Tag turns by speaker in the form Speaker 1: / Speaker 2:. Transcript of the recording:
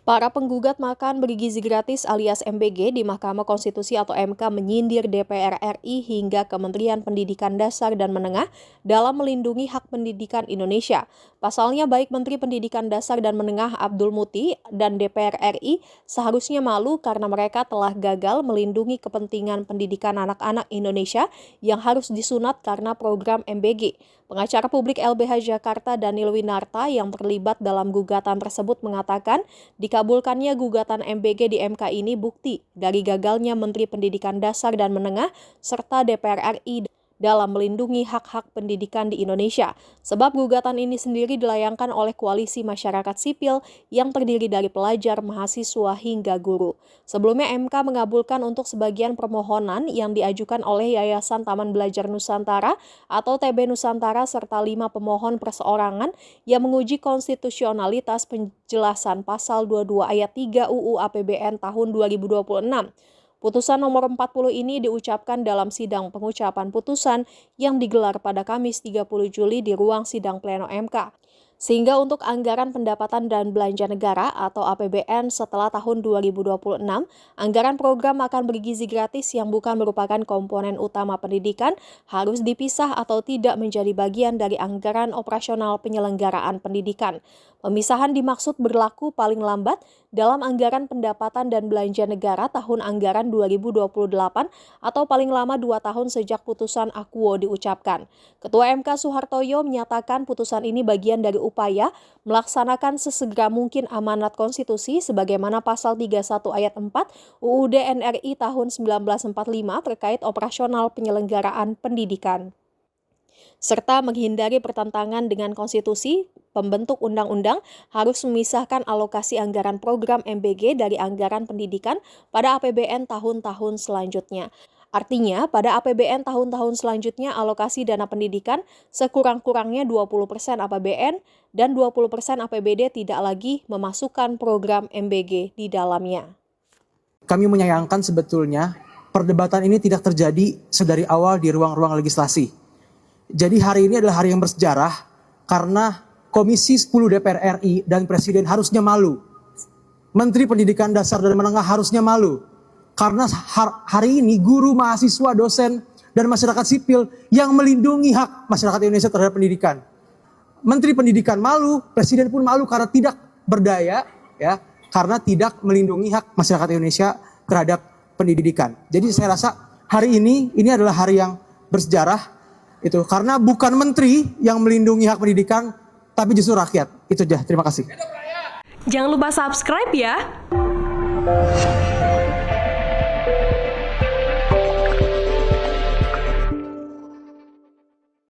Speaker 1: Para penggugat makan bergizi gratis alias MBG di Mahkamah Konstitusi atau MK menyindir DPR RI hingga Kementerian Pendidikan Dasar dan Menengah dalam melindungi hak pendidikan Indonesia. Pasalnya baik Menteri Pendidikan Dasar dan Menengah Abdul Muti dan DPR RI seharusnya malu karena mereka telah gagal melindungi kepentingan pendidikan anak-anak Indonesia yang harus disunat karena program MBG. Pengacara publik LBH Jakarta Daniel Winarta yang terlibat dalam gugatan tersebut mengatakan dikabulkannya gugatan MBG di MK ini bukti dari gagalnya Menteri Pendidikan Dasar dan Menengah serta DPR RI dalam melindungi hak-hak pendidikan di Indonesia. Sebab gugatan ini sendiri dilayangkan oleh koalisi masyarakat sipil yang terdiri dari pelajar, mahasiswa, hingga guru. Sebelumnya MK mengabulkan untuk sebagian permohonan yang diajukan oleh Yayasan Taman Belajar Nusantara atau TB Nusantara serta 5 pemohon perseorangan yang menguji konstitusionalitas penjelasan pasal 22 ayat 3 UU APBN tahun 2026. Putusan nomor 40 ini diucapkan dalam sidang pengucapan putusan yang digelar pada Kamis 30 Juli di ruang sidang pleno MK. Sehingga untuk anggaran pendapatan dan belanja negara atau APBN setelah tahun 2026, anggaran program makan bergizi gratis yang bukan merupakan komponen utama pendidikan harus dipisah atau tidak menjadi bagian dari anggaran operasional penyelenggaraan pendidikan. Pemisahan dimaksud berlaku paling lambat dalam anggaran pendapatan dan belanja negara tahun anggaran 2028 atau paling lama 2 tahun sejak putusan akuo diucapkan. Ketua MK Soehartoyo menyatakan putusan ini bagian dari upaya melaksanakan sesegera mungkin amanat konstitusi sebagaimana pasal 31 ayat 4 UUD NRI tahun 1945 terkait operasional penyelenggaraan pendidikan, serta menghindari pertentangan dengan konstitusi. Pembentuk undang-undang harus memisahkan alokasi anggaran program MBG dari anggaran pendidikan pada APBN tahun-tahun selanjutnya. Artinya, pada APBN tahun-tahun selanjutnya alokasi dana pendidikan sekurang-kurangnya 20% APBN dan 20% APBD tidak lagi memasukkan program MBG di dalamnya.
Speaker 2: Kami menyayangkan sebetulnya perdebatan ini tidak terjadi sedari awal di ruang-ruang legislasi. Jadi hari ini adalah hari yang bersejarah karena Komisi 10 DPR RI dan Presiden harusnya malu. Menteri Pendidikan Dasar dan Menengah harusnya malu. Karena hari ini guru, mahasiswa, dosen, dan masyarakat sipil yang melindungi hak masyarakat Indonesia terhadap pendidikan. Menteri Pendidikan malu, Presiden pun malu karena tidak berdaya, ya, karena tidak melindungi hak masyarakat Indonesia terhadap pendidikan. Jadi saya rasa hari ini adalah hari yang bersejarah, itu karena bukan menteri yang melindungi hak pendidikan, tapi justru rakyat. Itu aja, terima kasih.
Speaker 3: Jangan lupa subscribe ya.